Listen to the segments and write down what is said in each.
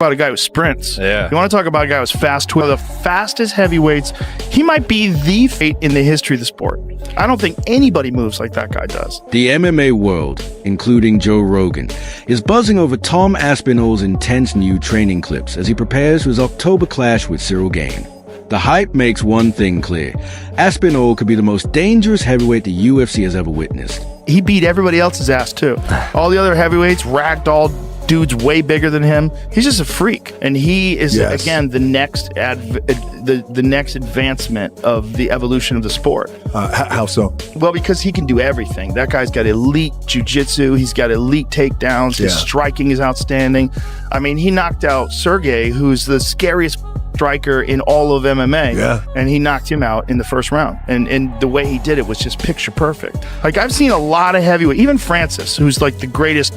about a guy who sprints. Yeah. You want to talk about a guy who's fast. One of the fastest heavyweights. He might be the fate in the history of the sport. I don't think anybody moves like that guy does. The MMA world, including Joe Rogan, is buzzing over Tom Aspinall's intense new training clips as he prepares for his October clash with Ciryl Gane. The hype makes one thing clear. Aspinall could be the most dangerous heavyweight the UFC has ever witnessed. He beat everybody else's ass too. All the other heavyweights, ragdoll dudes way bigger than him. He's just a freak, and he is again the next the next advancement of the evolution of the sport. How so? Well, because he can do everything. That guy's got elite jiu-jitsu. He's got elite takedowns. His striking is outstanding. I mean, he knocked out Sergey, who's the scariest striker in all of MMA, and he knocked him out in the first round. And the way he did it was just picture perfect. Like, I've seen a lot of heavyweight, even Francis, who's like the greatest,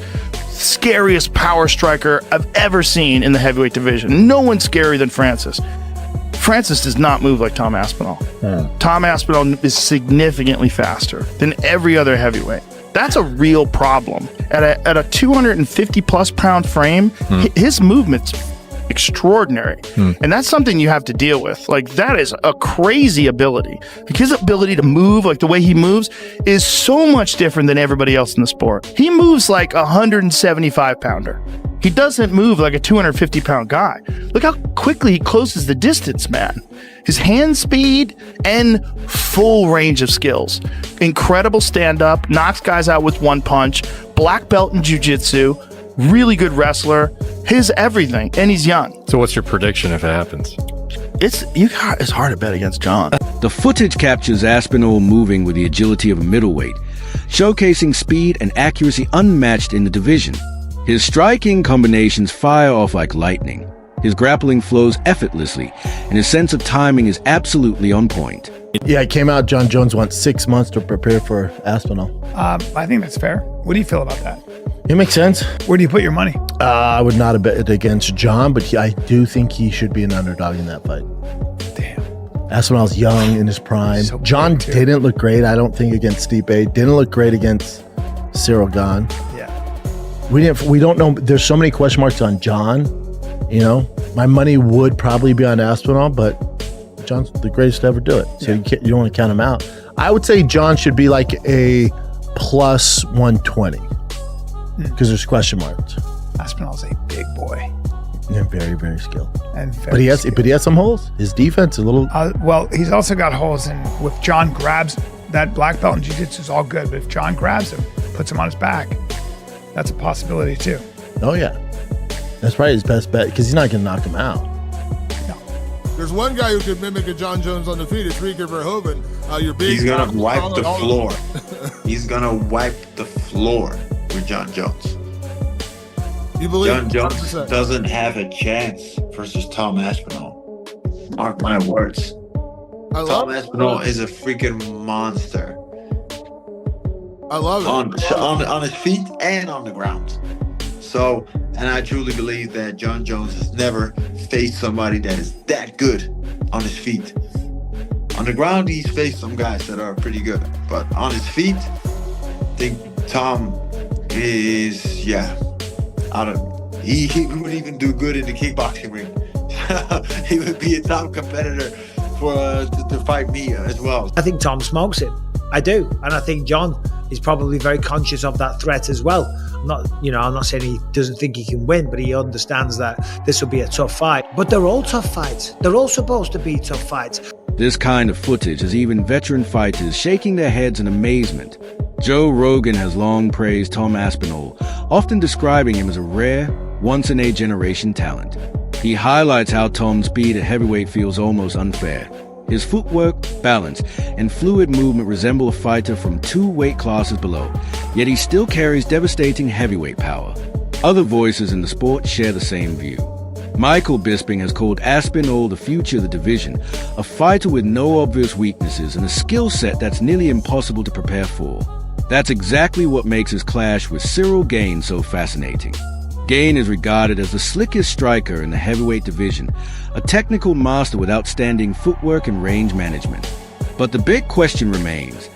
scariest power striker I've ever seen in the heavyweight division. No one's scarier than Francis. Francis does not move like Tom Aspinall. Tom Aspinall is significantly faster than every other heavyweight. That's a real problem. At a 250 plus pound frame, his movement's extraordinary. And that's something you have to deal with. Like, that is a crazy ability. Like, his ability to move, like the way he moves, is so much different than everybody else in the sport. He moves like a 175 pounder. He doesn't move like a 250 pound guy. Look how quickly he closes the distance, man. His hand speed and full range of skills. Incredible stand-up, knocks guys out with one punch, black belt in jiu-jitsu, really good wrestler, his everything, and he's young. So what's your prediction if it happens? It's hard to bet against John. The footage captures Aspinall moving with the agility of a middleweight, showcasing speed and accuracy unmatched in the division. His striking combinations fire off like lightning. His grappling flows effortlessly, and his sense of timing is absolutely on point. Yeah, it came out John Jones wants 6 months to prepare for Aspinall. I think that's fair. What do you feel about that? It makes sense. Where do you put your money? I would not have bet against John, but I do think he should be an underdog in that fight. Damn. Aspinall's young, in his prime. So John didn't look great, I don't think, against Stipe. Didn't look great against Ciryl Gane. Yeah. We don't know. There's so many question marks on John. You know, my money would probably be on Aspinall, but John's the greatest to ever do it. So you don't want to count him out. I would say John should be like a plus 120 because there's question marks. Aspinall's a big boy. And very, very skilled. And but he has some holes. His defense is a little. Well, he's also got holes in. If John grabs that black belt in jiu-jitsu is all good, but if John grabs him, puts him on his back, that's a possibility too. Oh yeah, that's probably his best bet because he's not going to knock him out. There's one guy who could mimic a John Jones on the feet. It's Rieger Verhoeven. He's gonna wipe the floor. He's gonna wipe the floor with John Jones. You believe John Jones 100%. doesn't have a chance versus Tom Aspinall. Mark my words. Tom Aspinall is a freaking monster. I love it. On his feet and on the ground. So, and I truly believe that John Jones has never faced somebody that is that good on his feet. On the ground, he's faced some guys that are pretty good, but on his feet, I think Tom is, he would even do good in the kickboxing ring. He would be a top competitor for to fight me as well. I think Tom smokes him. I do, and I think John is probably very conscious of that threat as well. I'm not saying he doesn't think he can win, but he understands that this will be a tough fight. But they're all tough fights. They're all supposed to be tough fights. This kind of footage has even veteran fighters shaking their heads in amazement. Joe Rogan has long praised Tom Aspinall, often describing him as a rare, once-in-a-generation talent. He highlights how Tom's speed at heavyweight feels almost unfair. His footwork, balance, and fluid movement resemble a fighter from 2 weight classes below, yet he still carries devastating heavyweight power. Other voices in the sport share the same view. Michael Bisping has called Aspinall the future of the division, a fighter with no obvious weaknesses and a skill set that's nearly impossible to prepare for. That's exactly what makes his clash with Ciryl Gane so fascinating. Gane is regarded as the slickest striker in the heavyweight division, a technical master with outstanding footwork and range management. But the big question remains,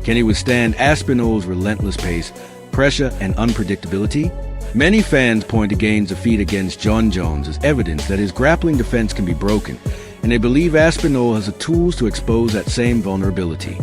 can he withstand Aspinall's relentless pace, pressure, and unpredictability? Many fans point to Gane's defeat against Jon Jones as evidence that his grappling defense can be broken, and they believe Aspinall has the tools to expose that same vulnerability.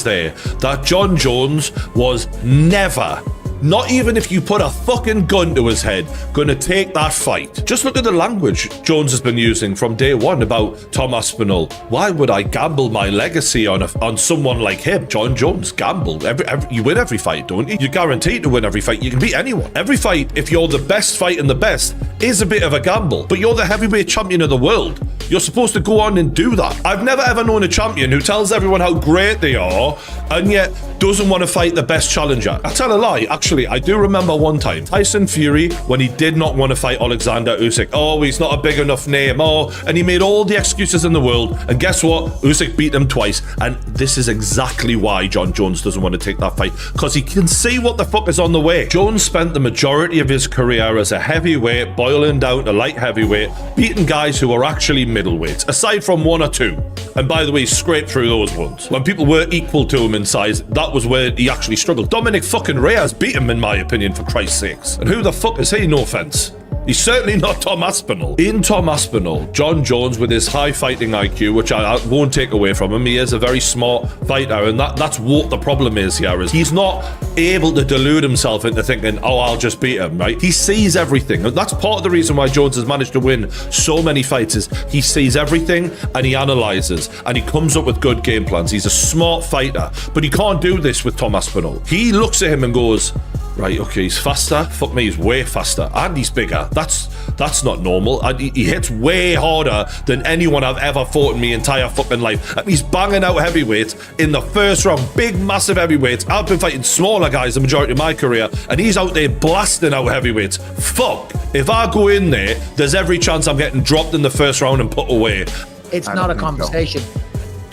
There that Jon Jones was never, not even if you put a fucking gun to his head, gonna take that fight. Just look at the language Jones has been using from day one about Tom Aspinall. Why would I gamble my legacy on someone like him? Jon Jones, gamble. You win every fight, don't you? You're guaranteed to win every fight. You can beat anyone. Every fight, if you're the best fighting the best, is a bit of a gamble. But you're the heavyweight champion of the world. You're supposed to go on and do that. I've never ever known a champion who tells everyone how great they are and yet doesn't want to fight the best challenger. I tell a lie. Actually, I do remember one time, Tyson Fury, when he did not want to fight Alexander Usyk. Oh, he's not a big enough name. Oh, and he made all the excuses in the world. And guess what? Usyk beat him twice. And this is exactly why Jon Jones doesn't want to take that fight, because he can see what the fuck is on the way. Jones spent the majority of his career as a heavyweight, boiling down to light heavyweight, beating guys who are actually middleweights, aside from one or two. And by the way, he scraped through those ones. When people were equal to him in size, that was where he actually struggled. Dominic fucking Reyes beat him, in my opinion, for Christ's sakes. And who the fuck is he? No offense. He's certainly not Tom Aspinall. In Tom Aspinall, Jon Jones, with his high fighting IQ, which I won't take away from him, he is a very smart fighter, and that's what the problem is here, is he's not able to delude himself into thinking, oh, I'll just beat him, right? He sees everything, and that's part of the reason why Jones has managed to win so many fights, is he sees everything, and he analyzes, and he comes up with good game plans. He's a smart fighter, but he can't do this with Tom Aspinall. He looks at him and goes, right, okay, he's faster. Fuck me, he's way faster. And he's bigger. That's not normal. And he hits way harder than anyone I've ever fought in my entire fucking life. And he's banging out heavyweights in the first round. Big, massive heavyweights. I've been fighting smaller guys the majority of my career, and he's out there blasting out heavyweights. Fuck. If I go in there, there's every chance I'm getting dropped in the first round and put away. It's not a conversation.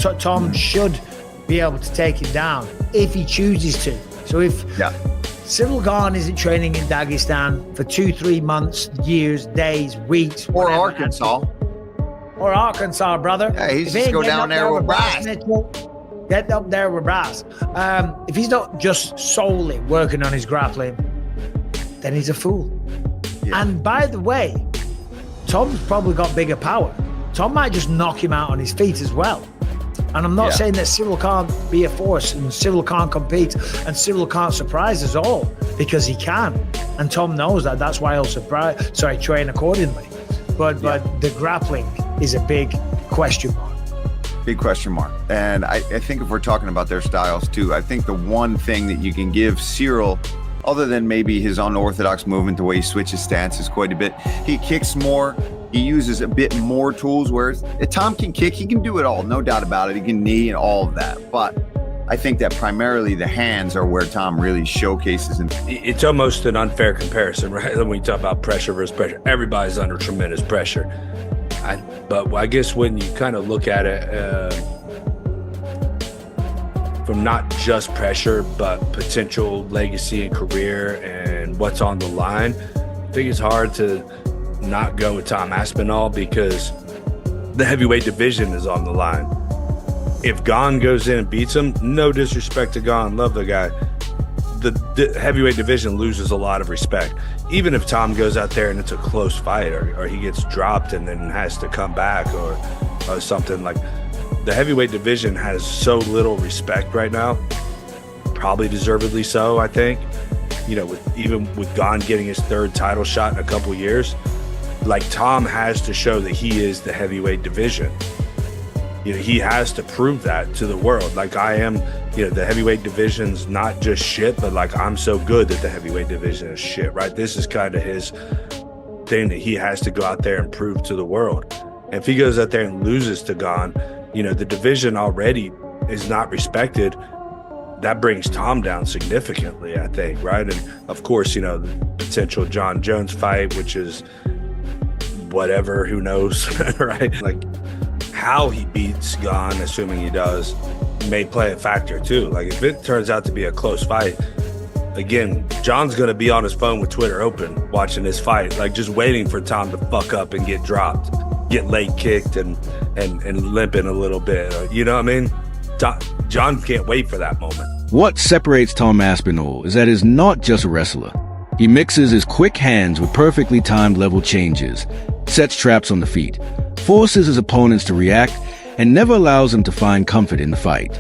So. Tom should be able to take him down if he chooses to. So if... Yeah. Ciryl Gane isn't training in Dagestan for 2-3 months, years, days, weeks. Or Arkansas. Or Arkansas, brother. Yeah, he's just go down there with brass. Get up there with brass. If he's not just solely working on his grappling, then he's a fool. Yeah. And by the way, Tom's probably got bigger power. Tom might just knock him out on his feet as well. And I'm not saying that Ciryl can't be a force and Ciryl can't compete and Ciryl can't surprise us all, because he can. And Tom knows that. That's why he'll train accordingly. But the grappling is a big question mark. Big question mark. And I think if we're talking about their styles too, I think the one thing that you can give Ciryl, other than maybe his unorthodox movement, the way he switches stances quite a bit, he kicks more. He uses a bit more tools, whereas Tom can kick. He can do it all, no doubt about it. He can knee and all of that. But I think that primarily the hands are where Tom really showcases. And it's almost an unfair comparison, right? When we talk about pressure versus pressure, everybody's under tremendous pressure. But I guess when you kind of look at it from not just pressure, but potential legacy and career and what's on the line, I think it's hard to not go with Tom Aspinall, because the heavyweight division is on the line. If Gane goes in and beats him, no disrespect to Gane, love the guy, the heavyweight division loses a lot of respect. Even if Tom goes out there and it's a close fight, or he gets dropped and then has to come back or something, like, the heavyweight division has so little respect right now, probably deservedly so, I think. You know, even with Gane getting his third title shot in a couple years, like, Tom has to show that he is the heavyweight division. You know, he has to prove that to the world. Like, I am, you know, the heavyweight division's not just shit, but like, I'm so good that the heavyweight division is shit, right? This is kind of his thing that he has to go out there and prove to the world. And if he goes out there and loses to Gane, you know, the division already is not respected. That brings Tom down significantly, I think, right? And of course, you know, the potential Jon Jones fight, which is whatever, who knows, right? Like, how he beats Gane, assuming he does, may play a factor too. Like, if it turns out to be a close fight, again, John's going to be on his phone with Twitter open watching this fight, like, just waiting for Tom to fuck up and get dropped, get late kicked and limping a little bit. You know what I mean? John can't wait for that moment. What separates Tom Aspinall is that he's not just a wrestler. He mixes his quick hands with perfectly timed level changes, sets traps on the feet, forces his opponents to react, and never allows them to find comfort in the fight.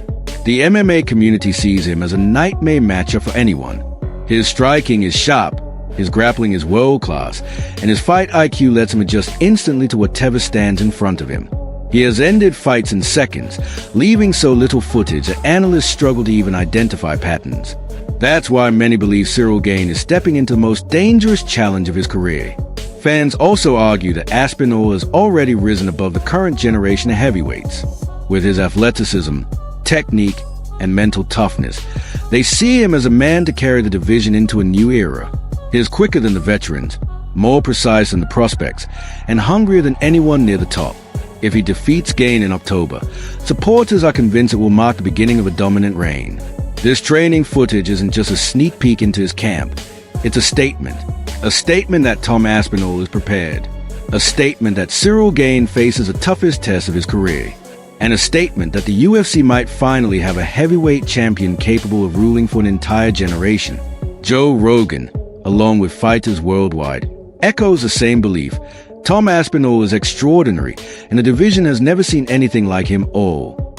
The MMA community sees him as a nightmare matchup for anyone. His striking is sharp, his grappling is world-class, and his fight IQ lets him adjust instantly to whatever stands in front of him. He has ended fights in seconds, leaving so little footage that analysts struggle to even identify patterns. That's why many believe Ciryl Gane is stepping into the most dangerous challenge of his career. Fans also argue that Aspinall has already risen above the current generation of heavyweights. With his athleticism, technique, and mental toughness, they see him as a man to carry the division into a new era. He is quicker than the veterans, more precise than the prospects, and hungrier than anyone near the top. If he defeats Gane in October, supporters are convinced it will mark the beginning of a dominant reign. This training footage isn't just a sneak peek into his camp. It's a statement that Tom Aspinall is prepared, a statement that Ciryl Gane faces the toughest test of his career, and a statement that the UFC might finally have a heavyweight champion capable of ruling for an entire generation. Joe Rogan, along with fighters worldwide, echoes the same belief. Tom Aspinall is extraordinary, and the division has never seen anything like him all.